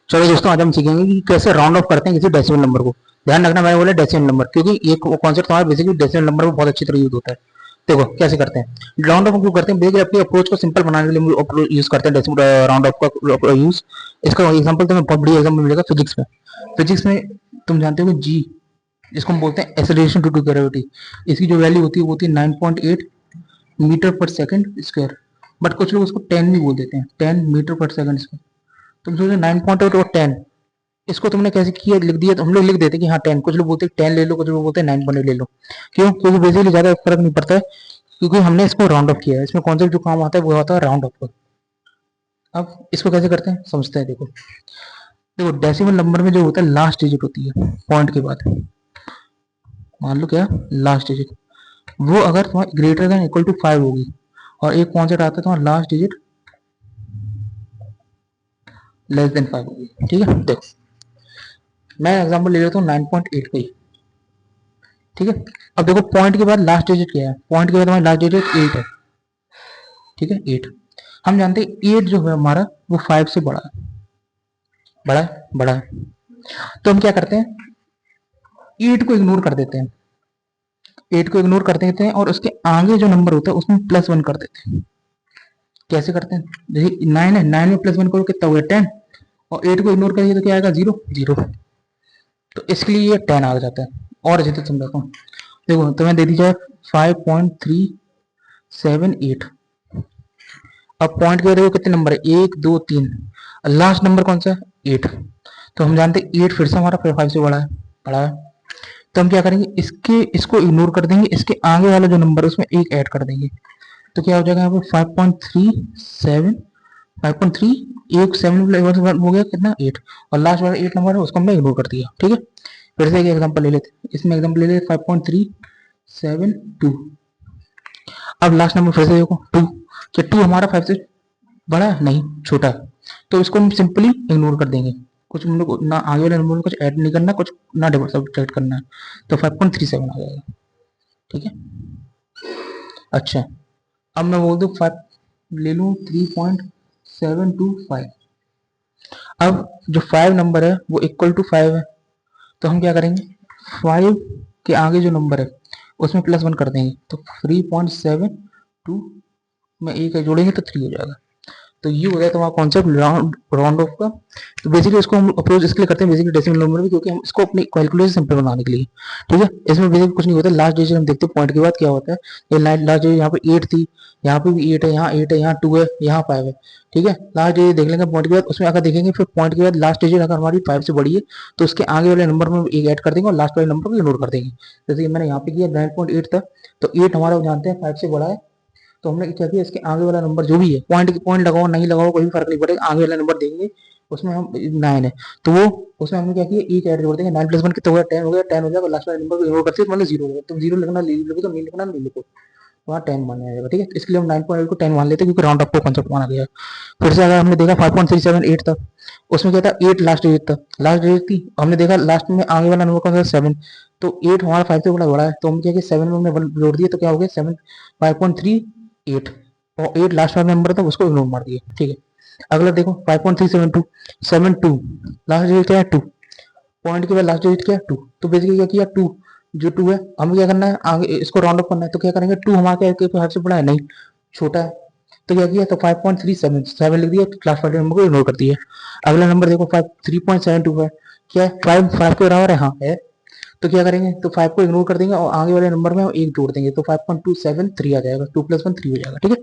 चलो दोस्तों, आज हम सीखेंगे कि कैसे राउंड ऑफ करते हैं किसी डेसिमल नंबर को। ध्यान रखना, मैंने बोला डेसिमल नंबर, क्योंकि ये कॉन्सेप्ट हमारा बेसिकली डेसिमल नंबर में बहुत अच्छी तरह यूज होता है। देखो कैसे करते हैं राउंड ऑफ, क्यों करते हैं, बेसिकली अपनी अप्रोच को सिंपल बनाने के लिए यूज करते हैं डेसिमल राउंड ऑफ का यूज। इसका एग्जांपल तुम्हें बहुत बढ़िया एग्जांपल मिलेगा फिजिक्स में। फिजिक्स में तुम जानते हो कि जी, जिसको हम बोलते हैं एक्सेलरेशन ड्यू टू ग्रेविटी, इसकी जो वैल्यू होती है वो होती है 9.8 मीटर पर सेकंड स्क्वायर। बट कुछ लोग उसको 10 भी बोल देते हैं, 10 मीटर पर सेकंड स्क्वायर। तुम सोचो 9.8 और 10, इसको तुमने कैसे किया, लिख दिया, तो हम लोग लिख देते कि हाँ 10, कुछ लोग बोलते हैं 10 ले लो, कुछ लोग बोलते हैं 9.8 ले लो। क्यों? क्योंकि बेसिकली ज्यादा फर्क नहीं पड़ता है, क्योंकि हमने इसको राउंड ऑफ किया है। इसमें कॉन्सेप्ट जो काम आता है वो आता है राउंड ऑफ का। अब इसको कैसे करते हैं समझते हैं। देखो देखो, डेसिमल नंबर में जो होता है लास्ट डिजिट होती है पॉइंट के बाद, मान लो क्या लास्ट डिजिट, वो अगर तुम्हारा ग्रेटर देन इक्वल टू 5 होगी, और एक कॉन्सेप्ट आता है तुम्हारा लास्ट डिजिट लेस देन 5 होगी। ठीक है, देखो मैं एग्जांपल ले लेता हूँ 9.8 का ही। ठीक है, अब देखो पॉइंट के बाद लास्ट डिजिट क्या है, पॉइंट के बाद हमारा लास्ट डिजिट 8 है। ठीक है, 8। हम जानते हैं 8 जो है हमारा वो 5 से बड़ा है, बड़ा है, बड़ा है। तो हम क्या करते हैं, 8 को इग्नोर कर देते हैं, 8 को इग्नोर कर देते हैं और उसके आगे जो नंबर होता है उसमें +1 कर देते हैं। कैसे करते हैं, देखिए 9 है, 9 में +1 करो कितना हुआ 10, और 8 को इग्नोर करिए तो क्या आएगा 0 0। तो इसके लिए ये 10 आ जाता है। और अच्छे से समझाता हूँ, देखो तुम्हें दे दी जाए 5.378। अब पॉइंट के देखो कितने नंबर है, 1 2 3, लास्ट नंबर कौन सा है 8। तो हम जानते हैं 8 फिर से हमारा 5 से बड़ा है, बड़ा है। तो हम क्या करेंगे, इसको इग्नोर कर देंगे, इसके आगे वाला जो नंबर है उसमें एक ऐड कर देंगे। तो क्या हो जाएगा यहाँ पे 5.37, 5.3, एक 7 हो गया कितना 8, और लास्ट वाला 8 नंबर है उसको हमने इग्नोर कर दिया। ठीक है, फिर से एक एग्जांपल ले लेते हैं, इसमें एग्जांपल ले लेते 5.372। अब लास्ट नंबर फिर से देखो 2, क्या 2 हमारा 5 से बड़ा है, नहीं छोटा है। तो इसको हम सिंपली इग्नोर कर देंगे, कुछ हम लोग ना आगे वाले नंबर में कुछ ऐड नहीं करना, कुछ ना डबल सब्ट्रैक्ट करना है। तो 5.37 आ जाएगा। ठीक है, अच्छा अब मैं बोल दूं 5, ले लूं 3.725। अब जो 5 नंबर है वो इक्वल टू 5 है, तो हम क्या करेंगे, 5 के आगे जो नंबर है उसमें +1 कर देंगे, तो 3.72 में एक जोड़ेंगे तो 3 हो जाएगा। तो ये हो गया तुम्हारा कॉन्सेप्ट राउंड ऑफ का। तो बेसिकली इसको हम अप्रोच इसके लिए करते हैं बेसिकली डेसिमल नंबर में, क्योंकि हम इसको अपनी कैलकुलेशन सिंपल बनाने के लिए। ठीक है, इसमें बेसिकली कुछ नहीं होता, लास्ट डिजिट हम देखते हैं पॉइंट के बाद क्या होता है। ये लास्ट डिजिट यहाँ पे 8 थी, यहाँ पे भी 8 है, यहाँ 8 है, यहाँ 2 है, यहाँ 5 है। ठीक है, लास्ट डिजिट देख लेंगे पॉइंट के बाद, उसमें अगर देखेंगे फिर पॉइंट के बाद लास्ट डिजिट अगर हमारी 5 से बड़ी है तो उसके आगे वाले नंबर में एक ऐड कर देंगे और लास्ट वाले नंबर को इग्नोर कर देंगे। जैसे मैंने यहाँ पे किया 9.8 था, तो 8 हमारा जानते हैं 5 से बड़ा है, तो हमने क्या किया, इसके आगे वाला नंबर जो भी है, पॉइंट लगाओ नहीं लगाओ कोई भी फर्क नहीं पड़ेगा, आगे वाला नंबर देंगे, उसमें हम 9 है, तो वो उसमें हमने क्या किया एक ऐड जोड़ देंगे, 9+1 कितना हो गया 10 हो गया, 10 हो जाएगा, लास्ट वाले नंबर को इग्नोर करते मतलब 0 हो गया। तुम 0 लिखना लिखो तो नहीं लिखना नहीं लिखो, वहाँ 10 माना जाएगा। ठीक है, तो इसके लिए हम 9.8 को 10 मान लेते हैं, क्योंकि राउंड अप को कॉन्सेप्ट माना गया है। फिर से अगर हमने देखा 5.378 था, उसमें क्या था 8 लास्ट डिजिट था, लास्ट डिजिट थी, हमने देखा लास्ट में आगे वाला नंबर कौन सा 7, तो 8 हमारा 5 से बड़ा है, तो हम क्या किया 7 में हमने 1 जोड़ दिया, तो क्या हो गया 7 5.38, और 8 लास्ट वाला नंबर था उसको इग्नोर मार दिया। ठीक है, अगला देखो 5.372 लास्ट डिजिट क्या है 2, पॉइंट के बाद लास्ट डिजिट क्या है 2, तो बेसिकली क्या किया 2, जो 2 है हमें क्या करना है आगे इसको राउंड अप करना है, तो क्या करेंगे 2 हमारे क्या से बड़ा है, नहीं छोटा है, तो क्या किया, तो 5.377 लिख दिया, लास्ट वाले नंबर को इग्नोर कर दिया। अगला नंबर देखो 3.725, क्या है 5 के बराबर है, हाँ है, तो क्या करेंगे, तो 5 को इग्नोर कर देंगे और आगे वाले नंबर में हम एक जोड़ देंगे, तो 5.273 आ जाएगा, 2+1 3 हो जाएगा। ठीक है,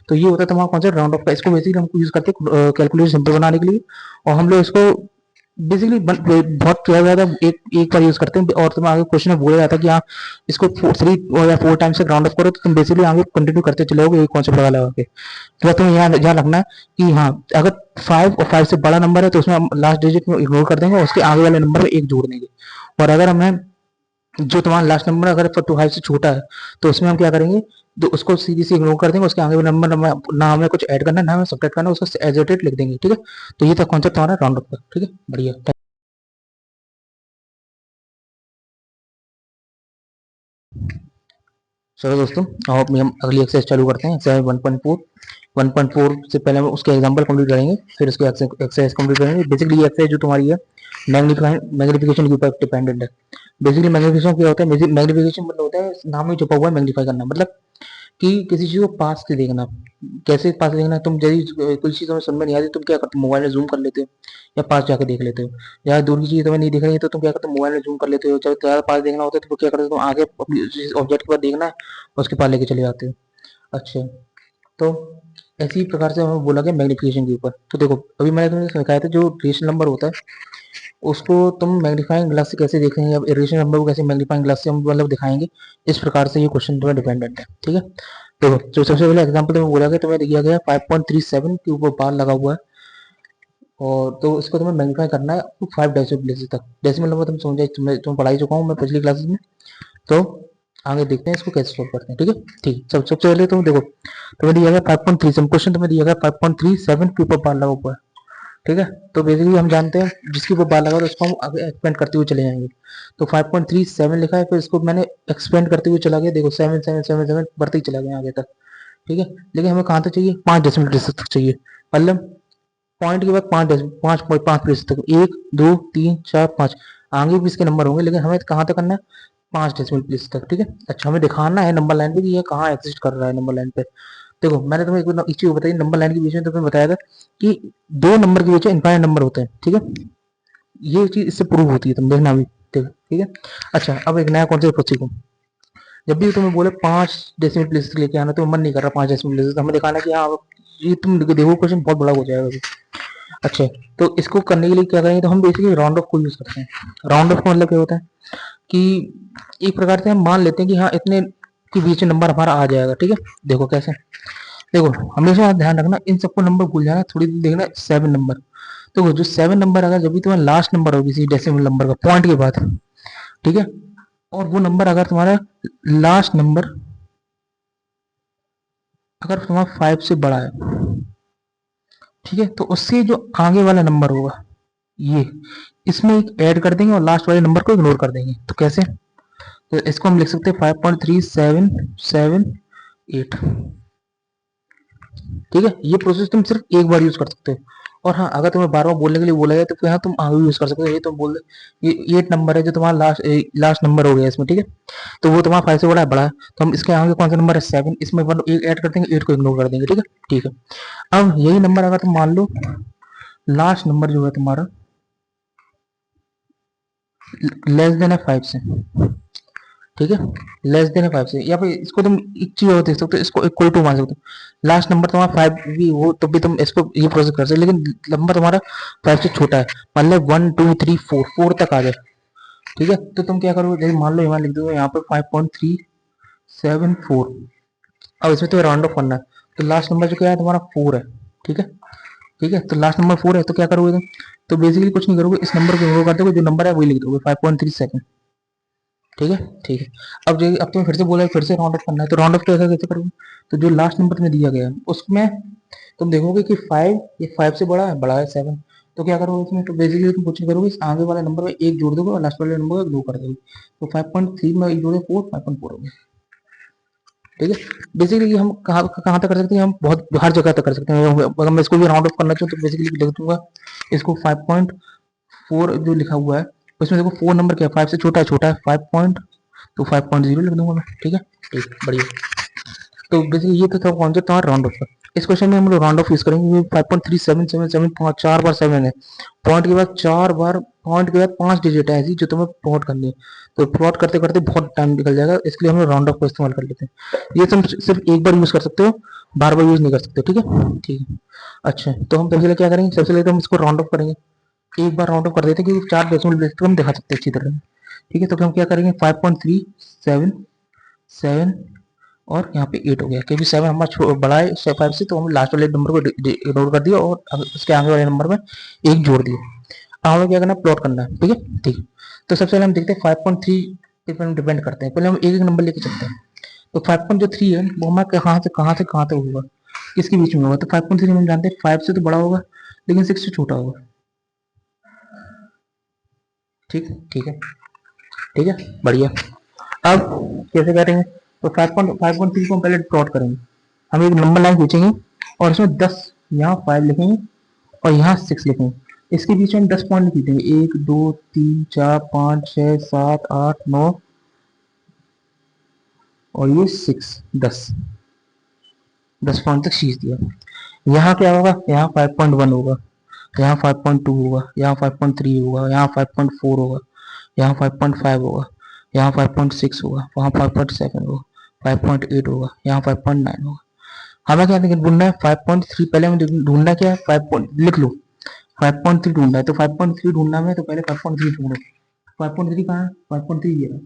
तो ये होता है तुम्हारा कॉन्सेप्ट राउंड ऑफ का। इसको बेसिकली हम यूज करते हैं कैलकुलेशन सिंपल बनाने के लिए, और हम लोग इसको बेसिकली बहुत ज्यादा एक एक बार यूज करते हैं, और तुम्हें आगे क्वेश्चन में बोला जाता है कि हाँ इसको 3 या 4 टाइम्स से राउंड ऑफ करो, तो तुम बेसिकली आगे कंटिन्यू करते चले जाओगे एक कॉन्सेप्ट लगा लगा के। तो तुम्हें यहाँ रखना है कि हाँ अगर 5 और 5 से बड़ा नंबर है तो उसमें हम लास्ट डिजिट में इग्नोर कर देंगे और उसके आगे वाले नंबर में एक जोड़ देंगे, और अगर हमें जो तुम्हारा लास्ट नंबर अगर 5 से छोटा है तो उसमें हम क्या करेंगे, तो उसको सीधी सी इग्नोर कर देंगे, उसके आगे वाले नंबर ना हमें कुछ ऐड करना ना हमें सब्ट्रैक्ट करना, उसको एज इट इज लिख देंगे। ठीक है, तो ये था कॉन्सेप्ट हमारा राउंड अप का। ठीक है, बढ़िया। चलो दोस्तों, अब हम अगली एक्सरसाइज चालू करते हैं, एक्सरसाइज 1.4। 1.4 से पहले हम उसके एग्जांपल कंप्लीट करेंगे, फिर उसके एक्सरसाइज कंप्लीट करेंगे। बेसिकली ये एक्सरसाइज जो तुम्हारी है मैग्निफिकेशन के ऊपर डिपेंडेंट है। बेसिकली मैग्निफिकेशन क्या होता है? मैग्निफिकेशन मतलब होता है नाम में छुपा हुआ है मैग्नीफाई करना, मतलब कि किसी चीज को पास से देखना। कैसे पास से देखना? तुम यदि कोई चीज तुम्हें समझ में नहीं आती, तुम क्या करते हो? मोबाइल में जूम कर लेते हो या पास जाके देख लेते हो। या दूर की चीज तुम्हें नहीं दिख रही है तो तुम क्या करते हो? मोबाइल में जूम कर लेते हो। जब ज्यादा पास देखना होता है तो क्या करते हो? तुम आगे ऑब्जेक्ट के पास देखना है, उसके पास लेके चले जाते हो। अच्छा, तो ऐसी प्रकार से हमें बोला गया मैग्निफिकेशन के ऊपर। तो देखो, अभी मैंने तुम्हें सिखाया था जो रेशनल नंबर होता है उसको तुम मैग्नीफाइंग ग्लास से कैसे देखेंगे, अब इरेशनल नंबर को कैसे मैग्नीफाइंग ग्लास से हम मतलब दिखाएंगे, इस प्रकार से ये क्वेश्चन तुम्हें डिपेंडेंट है। ठीक है, देखो जो सबसे पहले एग्जांपल तुम्हें बोला गया, तुम्हें दिया गया 5.37 के ऊपर बार लगा हुआ है, और तो इसको तुम्हें मैग्नीफाई करना है 5 डेसिमल प्लेसेस तक। डेसिमल नंबर तुम समझे, तुम्हें पढ़ाई चुका हूँ मैं पिछली क्लासेस में। तो आगे देखते हैं इसको कैसे सॉल्व करते हैं। ठीक है, ठीक। सबसे पहले तुम देखो, तुम्हें दिया गया 5.37 क्वेश्चन, तुम्हें दिया गया 5.37 के ऊपर बार लगा हुआ है। ठीक है, तो बेसिकली हम जानते हैं जिसके ऊपर बार लगा तो उसको हम आगे एक्सपेंड करते हुए चले जाएंगे। तो 5.37 लिखा है, फिर इसको मैंने एक्सपेंड करते हुए चला गया, देखो 7 बढ़ते ही चला गया आगे तक। ठीक है, लेकिन हमें कहाँ तक चाहिए? 5 डेसिमल प्लेस तक चाहिए। मतलब पॉइंट के बाद 5 प्लेस तक, 1 2 3 4 5 आगे भी इसके नंबर होंगे, लेकिन हमें कहाँ तक करना है? 5 डेसिमल प्लेस तक। ठीक है, अच्छा हमें दिखाना है नंबर लाइन पे कि ये कहाँ एग्जिस्ट कर रहा है नंबर लाइन पे। देखो मैंने तुम्हें एक चीज बताई, नंबर लाइन के बीच में तुम्हें बताया था कि दो नंबर के बीच में इनफाइनाइट नंबर होते हैं। ठीक है, ये चीज इससे प्रूव होती है, तुम देखना अभी। ठीक है, अच्छा अब एक नया कॉन्सेप्ट सीखो। जब भी तुम्हें बोले 5 डेसिमल प्लेस लेके आना, तो मन नहीं कर रहा 5 डेसिमल प्लेस, हमें दिखाना कि हाँ ये तुम देखो क्वेश्चन बहुत बड़ा हो जाएगा अभी। अच्छा, तो इसको करने के लिए क्या करेंगे? तो हम बेसिकली राउंड ऑफ को यूज करते हैं। राउंड ऑफ का मतलब क्या होता है कि एक प्रकार से हम मान लेते हैं कि हाँ इतने के बीच में नंबर हमारा आ जाएगा। ठीक है, देखो कैसे, देखो हमेशा ध्यान रखना, इन सबको नंबर भूल जाना, थोड़ी देर देखना 7 नंबर। तो जो 7 नंबर अगर जब भी तुम्हारा लास्ट नंबर होगी किसी डेसिमल नंबर का पॉइंट के बाद, ठीक है, और वो नंबर अगर तुम्हारा लास्ट नंबर अगर तुम्हारा 5 से बड़ा है, ठीक है, तो उससे जो आगे वाला नंबर होगा ये, इसमें एक ऐड कर देंगे और लास्ट वाले नंबर को इग्नोर कर देंगे। तो कैसे? तो इसको हम लिख सकते हैं 5.3778। ठीक है, ये प्रोसेस तुम सिर्फ एक बार यूज कर सकते हो। और हाँ, अगर तुम्हें बार बार बोलने के लिए बोला जाए तो फिर हाँ तुम आगे यूज कर सकते हो। ये तुम बोल ये 8 नंबर है जो तुम्हारा लास्ट नंबर हो गया इसमें। ठीक है, तो वो तुम्हारा 5 से बड़ा है, तो हम इसके आगे कौन सा नंबर है? 7, इसमें वन एक ऐड कर देंगे, 8 को इग्नोर कर देंगे। ठीक है, ठीक है। अब यही नंबर अगर तुम मान लो लास्ट नंबर जो है तुम्हारा लेस देन है 5 से, ठीक है, लेस देन है 5 से, या फिर इसको तुम एक चीज और देख सकते हो, इसको इक्वल टू मान सकते हो। लास्ट नंबर तुम्हारा 5 भी हो तो भी तुम इसको ये प्रोसेस कर सकते हो, लेकिन नंबर तुम्हारा 5 से छोटा है, मतलब 1 2 3 4 तक आ जाए। ठीक है, तो तुम क्या करोगे? जैसे मान लो यहाँ लिख दो यहाँ पे 5.374। अब इसमें तो राउंड ऑफ करना है, तो लास्ट नंबर जो क्या है तुम्हारा 4 है। ठीक है, ठीक है, तो लास्ट नंबर 4 है, तो क्या करोगे तुम? तो बेसिकली कुछ नहीं करोगे, इस नंबर को इग्नोर कर दोगे, जो नंबर है वही लिख दोगे 5.37। ठीक है, ठीक है। अब तुम्हें फिर से बोला है फिर से राउंड ऑफ करना है, तो राउंड ऑफ कैसे कैसे करोगे? तो जो लास्ट नंबर तुम्हें दिया गया है उसमें तुम देखोगे कि 5, ये 5 से बड़ा है 7। तो क्या करोगे इसमें? तो बेसिकली तुम कुछ नहीं करोगे, इस आगे वाले नंबर में एक जोड़ दोगे और लास्ट वाले नंबर को इग्नोर कर दोगे। तो 5.3 में एक जोड़े 4, 5.4 हो गया। ठीक है, बेसिकली हम कहाँ कहाँ तक कर सकते हैं? हम बहुत हर जगह तक कर सकते हैं। अगर मैं इसको भी राउंड ऑफ करना चाहूँ तो बेसिकली लिख दूंगा इसको 5.4 जो लिखा हुआ है उसमें देखो 4 नंबर क्या है? 5 से छोटा है 5. तो 5.0 लिख दूंगा मैं। ठीक है, ठीक, बढ़िया। तो बेसिकली ये तो था कॉन्सेप्ट हमारा राउंड ऑफ का। इस क्वेश्चन में हम लोग राउंड ऑफ यूज करेंगे। 5.3777 4 बार 7 है, पॉइंट के बाद 4 बार, पॉइंट के बाद 5 डिजिट है ऐसी जो तुम्हें प्लॉट करनी है। तो प्लॉट करते करते बहुत टाइम निकल जाएगा, इसलिए हम लोग राउंड ऑफ का इस्तेमाल कर लेते हैं। ये तुम सिर्फ एक बार यूज कर सकते हो, बार बार यूज नहीं कर सकते। ठीक है, ठीक है। अच्छा, तो हम सबसे पहले क्या करेंगे? सबसे पहले तो हम इसको राउंड ऑफ करेंगे, एक बार राउंड ऑफ कर देते हैं क्योंकि 4 डेसिमल प्लेस को हम दिखा सकते हैं अच्छी तरह। ठीक है, तो हम क्या करेंगे? 5.377 और यहाँ पे 8 हो गया, क्योंकि 7 हमारा बड़ा है 5 से, तो हम लास्ट वाले नंबर को इग्नोर कर दिया और उसके आगे वाले नंबर में एक जोड़ दिया। अब हमें क्या करना है? प्लॉट करना है। ठीक है, ठीक है। तो सबसे पहले हम देखते हैं 5.3 पे हम डिपेंड करते हैं। पहले हम एक एक नंबर लेके चलते हैं। तो 5.3 है वो हमारा कहाँ तक होगा, किसके बीच में होगा? तो 5.3 हम जानते हैं 5 से तो बड़ा होगा लेकिन 6 से छोटा होगा। ठीक, ठीक है, ठीक है, बढ़िया। अब कैसे करेंगे? तो 5.3 को हम पहले प्लॉट करेंगे। हम एक नंबर लाइन खींचेंगे और इसमें 10 यहाँ 5 लिखेंगे और यहाँ 6 लिखेंगे। इसके बीच में हम 10 पॉइंट लिख देंगे, 1 2 3 4 5 6 7 8 9 और ये 6 10 पॉइंट तक खींच दिया। यहाँ क्या होगा, यहाँ 5.1 होगा, यहाँ 5.2 होगा, यहाँ 5.3 होगा, यहाँ 5.4 होगा, यहाँ 5.5 होगा, यहाँ 5.6 होगा, वहाँ 5.7 होगा, 5.8 होगा, यहाँ 5.9 होगा। हमें क्या ढूंढना है 5.3। पहले हमें ढूंढना क्या है 5 लिख लो 5.3 ढूंढना है, तो 5.3 ढूंढना है तो पहले 5.3 ढूंढो। 5.3 कहाँ है, 5.3 ये है,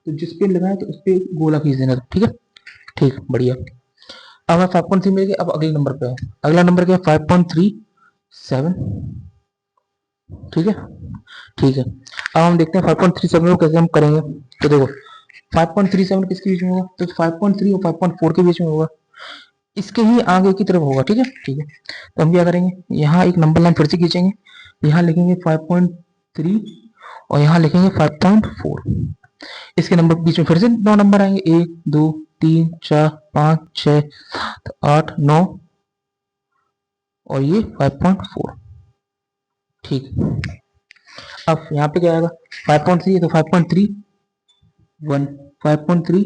तो जिस पे लगा है तो उस पे गोला खींच देना। ठीक है, ठीक, बढ़िया। अब हमें 5.3 मिल गया। अब अगले नंबर पे है, अगला नंबर क्या है 5.37। ठीक है, ठीक है। अब हम देखते हैं 5.37 को कैसे हम करेंगे। तो देखो 5.37 किसके बीच में होगा, तो 5.3 और 5.4 के बीच में होगा, इसके ही आगे की तरफ होगा। ठीक है, ठीक है। तो हम क्या करेंगे, यहाँ एक नंबर लाइन फिर से खींचेंगे, यहाँ लिखेंगे 5.3 और यहाँ लिखेंगे 5.4। इसके नंबर बीच में फिर से 9 नंबर आएंगे, 1 2 3 4 5 6 7 8 9 और ये 5.4। ठीक, अब यहाँ पे क्या आएगा 5.3 तो 5.3 1 5.3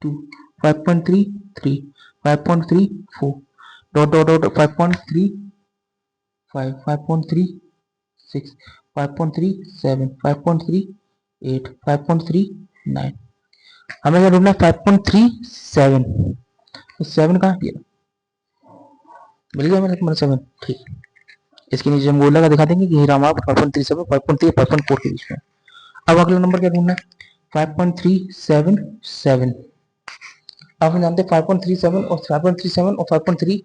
2 5.3 3 5.3 4 डॉट डॉट डॉट 5.3 5 5.3 6 5.3 7 5.3 8 5.3 9। हमें क्या ढूंढना है 5.37। तो 7 कहाँ, ये मिल गया मेरे को 7। ठीक, इसके नीचे हम गोला का दिखा देंगे कि रामा 5.37 5.3 5.4 के बीच में। अब अगला नंबर क्या ढूंढना है 5.377। अब हम जानते हैं 5.37 और 5.37 और 5.38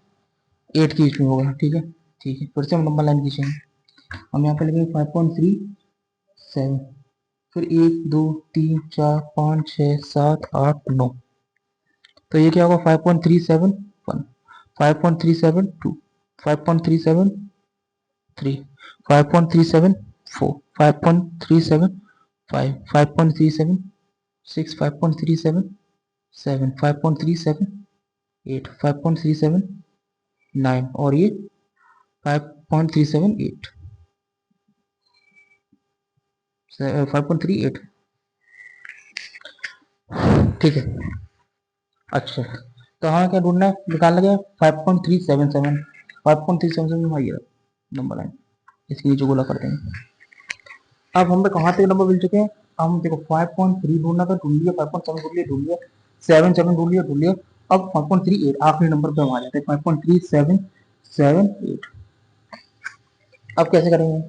के बीच में होगा। ठीक है, ठीक है। फिर से हम नंबर लाइन खींचेंगे, हम यहाँ पे लिखेंगे 5.37, फिर 1 2 3 4 5 6 7 8 9। तो ये क्या होगा 5.371 5.372 5.373 5.374 5.375 5.376 5.377 5.378 5.379 और ये 5.378 5.38। ठीक है, अच्छा। तो हमें क्या ढूंढना है, निकालना क्या है 5.377 5.377 में ये नंबर आए, इसके नीचे गोला कर देंगे। अब हमें कहाँ तक नंबर मिल चुके हैं, हम देखो 5.3 ढूंढना था, ढूंढ लिया, 5.7 ढूंढ लिया, ढूंढ लिया, 7 ढूंढ लिया, ढूंढ लिया। अब 5.38 आखिरी नंबर पे हम आ जाते हैं 5.3778। अब कैसे करेंगे,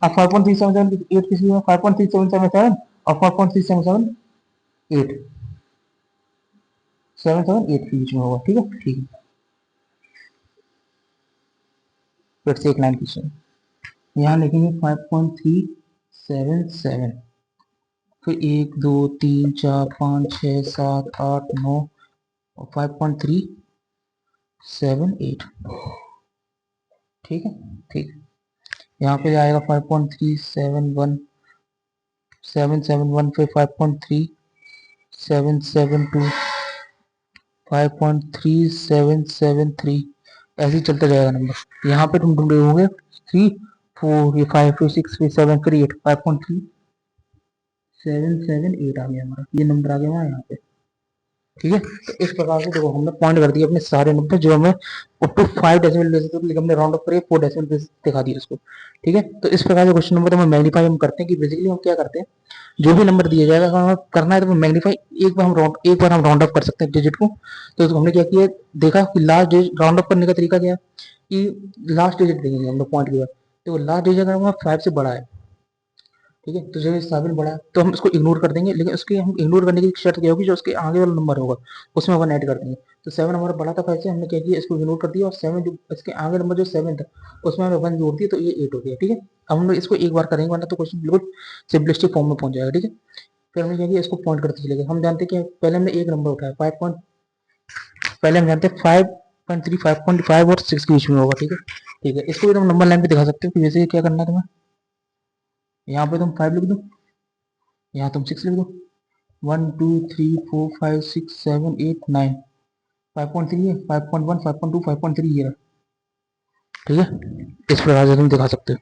अब 5.377 किसी में 5.3777 और 5.3778 778 के बीच में होगा। ठीक है, ठीक है। फिर से एक लाइन खींचें, यहाँ लिखेंगे 5.377, फिर 1 2 3 4 5 6 7 8 9 और 5.378। ठीक है, ठीक। यहाँ पे आएगा 5.371 771, फिर 5.3772 5.3773 ऐसे ही चलता जाएगा नंबर। यहाँ पे तुम ढूंढ रहे होंगे 3 4 5 फिर 6 फिर 7 फिर 8 5.3778 आ गया हमारा, ये नंबर आ गया हमारा यहाँ पे। ठीक है, तो इस प्रकार से देखो हमने पॉइंट कर दिए अपने सारे नंबर जो हमें अप टू 5 डेसिमल बेसिस थे, लेकिन हमने राउंड अप करके 4 डेसिमल बेसिस दिखा दिया उसको। ठीक है, तो इस प्रकार से क्वेश्चन नंबर तो हम मैग्नीफाई हम करते हैं कि बेसिकली हम क्या करते हैं, जो भी नंबर दिया जाएगा अगर हमें करना है तो मैग्नीफाई एक बार हम राउंड अप कर सकते हैं डिजिट को। तो हमने क्या किया, देखा कि लास्ट डिजिट राउंड अप करने का तरीका क्या है कि लास्ट डिजिट देंगे हम लोग पॉइंट के बाद, तो लास्ट डिजिट अगर हमारा 5 से बड़ा है, ठीक है, तो जब 7 बड़ा है तो हम इसको इग्नोर कर देंगे, लेकिन उसके हम इग्नोर करने की शर्त क्या होगी, जो उसके आगे वाला नंबर होगा उसमें 1 ऐड कर देंगे। तो 7 हमारा बड़ा था 5 से, हमने क्या किया इसको इग्नोर कर दिया और 7 जो इसके आगे नंबर जो 7 था उसमें हमने 1 जोड़ दिया, तो ये 8 हो गया। ठीक है, अब हम लोग इसको एक बार करेंगे वरना तो क्वेश्चन बिल्कुल सिंपलिस्टिक फॉर्म में पहुंच जाएगा। ठीक है, फिर हमने क्या किया इसको पॉइंट करते चले गए। हम जानते हैं कि पहले हमने एक नंबर उठाया 5 पॉइंट, पहले हम जानते हैं 5.3 5.5 और 6 के बीच में होगा। ठीक है, ठीक है, इसको भी तुम नंबर लाइन पे दिखा सकते हो कि जैसे क्या करना है तुम्हें, यहाँ पे तुम 5 लिख दो, यहाँ तुम 6 लिख दो, 1 2 3 4 5 6 7 8 9 5.3 है, 5.1, 5.2, 5.3 ये रहा, ठीक है। इस प्रकार से तुम दिखा सकते हो।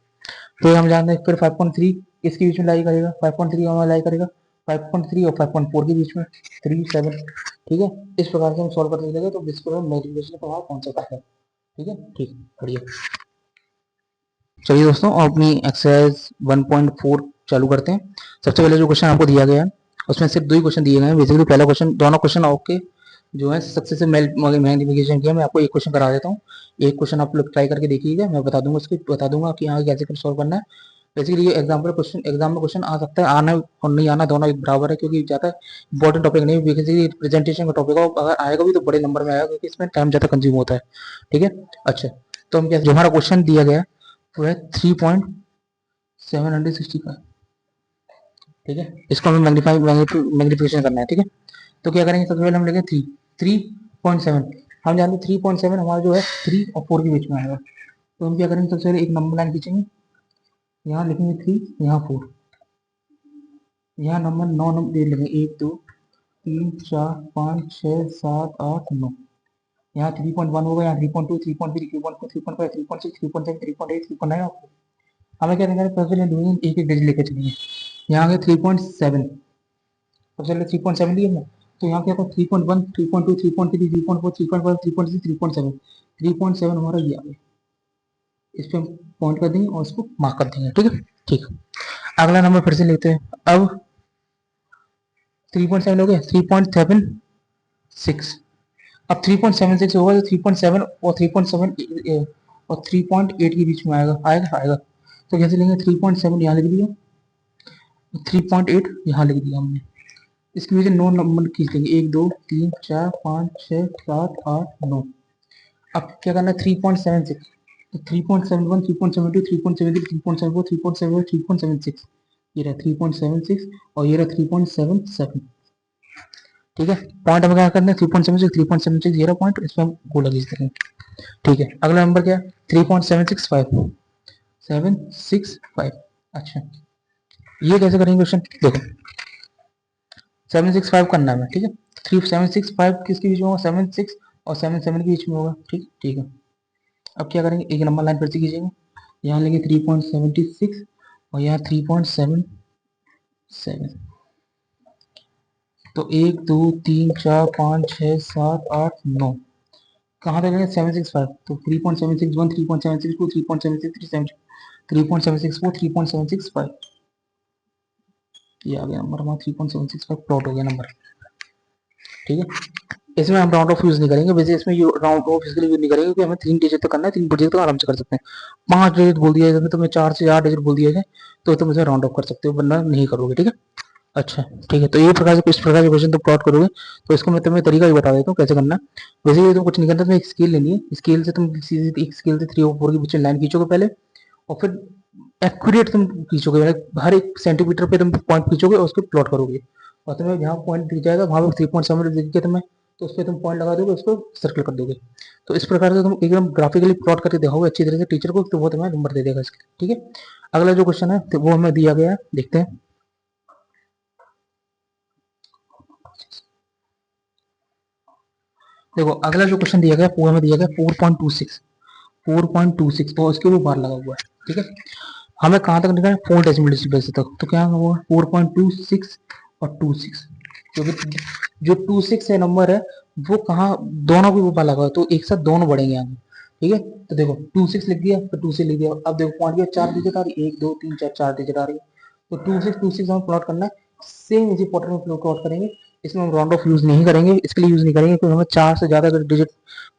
तो हम जानते हैं फिर 5.3 इसके बीच में लाई करेगा, 5.3 हमारा लाई करेगा 5.3 और 5.4 के बीच में 3, 7, ठीक है। इस प्रकार से हम सॉल्व करते चलेंगे तो इस प्रकार मल्टीप्लिकेशन का कौन सा है, ठीक है। ठीक, बढ़िया। चलिए दोस्तों, अपनी एक्सरसाइज 1.4 चालू करते हैं। सबसे पहले जो क्वेश्चन आपको दिया गया है उसमें सिर्फ 2 ही क्वेश्चन दिए गए हैं। बेसिकली पहला क्वेश्चन, दोनों क्वेश्चन ओके जो है सक्सेसिव मल्टीप्लिकेशन किया। मैं आपको एक क्वेश्चन करा देता हूँ, एक क्वेश्चन आप लोग ट्राई करके देखिएगा, मैं बता दूंगा उसको, बता दूंगा कि यहाँ कैसे सॉल्व करना है। बेसिकली ये एग्जाम्पल क्वेश्चन, एग्जाम में क्वेश्चन आ सकता है, आना और नहीं आना दोनों एक बराबर है, क्योंकि ज़्यादा इंपॉर्टेंट टॉपिक नहीं, बेसिकली प्रेजेंटेशन का टॉपिक है। अगर आएगा भी तो बड़े नंबर में आएगा, क्योंकि इसमें टाइम ज़्यादा कंज्यूम होता है, ठीक है। अच्छा, तो हम क्या, जो हमारा क्वेश्चन दिया गया है वो है 3.765, ठीक है। इसको हमें मैग्नीफिकेशन करना है, ठीक है। तो क्या करेंगे, सबसे पहले हम लेंगे 3.7। हम जानते हैं 3.7 हमारा जो है 3 और 4 के बीच में आएगा। तो हम क्या करेंगे, सबसे पहले एक नंबर लाइन खींचेंगे, यहाँ लिखेंगे 3, यहाँ 4, यहाँ नंबर 9 नंबर दे लेंगे, 1, 2, 3, 4, 5, 6, 7, 8, 9। यहाँ 3.1 होगा, यहाँ 3.2, 3.3, 3.4, 3.5, 3.6, 3.7, 3.8, 3.9। हमें क्या देंगे, सबसे पहले एक एक डिजिट लेके चलेंगे। यहाँ आ गया 3.7, सबसे पहले 3.7 लिया हमने, तो यहाँ क्या होगा 3.1, 3.2, 3.3, 3.4, 3.5, 3.6, 3.7, 3.7 हमारा ये आ गया। इस पे पॉइंट कर देंगे और इसको मार्क कर देंगे, ठीक है। ठीक, अगला नंबर फिर से लेते हैं। अब 3.7 हो गया, 3.76। अब 3.76 होगा तो 3.7 और 3.7 और 3.8 के बीच में आएगा, आएगा आएगा। तो कैसे लेंगे, 3.7 यहाँ लिख दिया, 3.8 यहाँ लिख दिया हमने। इसकी वजह से 9 नंबर खींच लेंगे, 1, 2, 3, 4, 5, 6, 7, 8, 9। अब क्या करना है, 3.76, तो 3.71, 3.72, 3.73, 3.74, 3.7, 3.76, ये रहा 3.76 और ये रहा 3.77, ठीक है। पॉइंट हमें क्या करना है, 3.76, 3.76 ये रहा पॉइंट, इसमें हम गोला खींच देंगे, ठीक है। अगला नंबर क्या है, 3.765, 765। अच्छा, ये कैसे करेंगे क्वेश्चन, देखो 765 करना है, ठीक है। 765 किसके बीच में होगा, 76 और 77 के बीच में होगा, ठीक, ठीक है। अब क्या करेंगे, एक नंबर लाइन फिर से खींचेंगे, यहाँ लेंगे 3.76 और यहाँ 3.77। तो 1, 2, 3, 4, 5, 6, 7, 8, 9, कहाँ तक लेंगे 765, तो 3.761, 3.762, 3.763, 3.764, 3.765, ये आ गया नंबर हमारा 3.765 प्लॉट हो गया नंबर, ठीक है। इसमें हम राउंड ऑफ यूज नहीं करेंगे, वैसे इसमें राउंड ऑफ इसलिए यूज नहीं करेंगे क्योंकि हमें 3 डिजिट तो करना है, 3 डिजिट तो आराम से कर सकते हैं। 5 डिजिट बोल दिया जाए, तुम्हें 4 से 8 डिजिट बोल दिया जाए तो तुम इसे राउंड ऑफ कर सकते हो, वरना नहीं करोगे, ठीक है। अच्छा, ठीक है। तो ये प्रकार से इस प्रकार के क्वेश्चन तुम प्लॉट करोगे, तो इसको मैं तुम्हें तरीका भी बता देता हूँ कैसे करना है। वैसे तुम कुछ नहीं करना, तुम्हें एक स्केल लेनी है, स्केल से तुम सीधे एक स्केल से 3 और 4 के बीच में लाइन खींचोगे पहले, और फिर एक्यूरेट तुम खींचोगे, हर एक सेंटीमीटर पे तुम पॉइंट खींचोगे और उसको प्लॉट करोगे, और तुम्हें जहाँ पॉइंट दिख जाएगा वहां पर 3.7 दिख गया तुम्हें, तो उस पर तुम पॉइंट लगा दोगे, उसको सर्कल कर दोगे। तो इस प्रकार से तुम एकदम ग्राफिकली प्लॉट करके दिखाओगे अच्छी तरह से टीचर को, तो वो तुम्हें नंबर दे देगा इसके, ठीक है। अगला जो क्वेश्चन है तो वो हमें दिया गया है, देखते हैं। देखो अगला जो क्वेश्चन दिया गया वो हमें दिया गया 4.26, 4.26, तो इसके ऊपर बार लगा हुआ है, ठीक है। हमें कहाँ तक निकालना है, 4 डेसिमल डिस्टेंस तक, तो क्या हुआ 4.26 और 26, क्योंकि जो 26 है नंबर है वो कहाँ, दोनों के ऊपर लगा हुआ है, तो एक साथ दोनों बढ़ेंगे आगे, ठीक है। तो देखो 26 लिख दिया, तो 2 से लिख दिया, अब देखो पॉइंट गया 4 डिजिट आ रही है, 1, 2, 3, 4, 4 डिजिट आ रही है, तो 26 हमें प्लॉट करना है, सेम इसी पैटर्न में प्लॉट करेंगे। इसमें हम राउंड ऑफ यूज नहीं करेंगे, इसके लिए यूज नहीं करेंगे क्योंकि हमें 4 से ज्यादा अगर डिजिट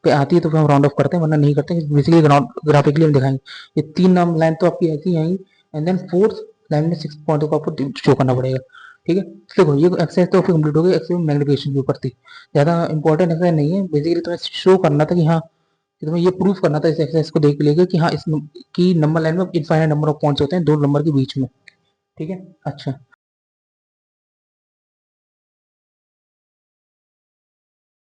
पे आती है तो फिर हम राउंड ऑफ करते हैं, वरना नहीं करते। बेसिकली ग्राफिकली हम दिखाएंगे, ये 3 नाम लाइन तो आपकी ऐसी आएंगी, एंड देन 4th लाइन में 6 पॉइंट को आपको शो करना पड़ेगा, ठीक है। तो देखो ये एक्सरसाइज तो फिर कंप्लीट हो गई, एक्सरसाइज मैग्निफिकेशन के ऊपर थी, ज्यादा इंपॉर्टेंट एक्सरसाइज नहीं है। बेसिकली तुम्हें शो करना था कि हाँ, कि तुम्हें ये प्रूफ करना था इस एक्सरसाइज को देख लेके कि हाँ, इस की नंबर लाइन में इनफाइनाइट नंबर ऑफ पॉइंट्स होते हैं 2 नंबर के बीच में, ठीक है। अच्छा,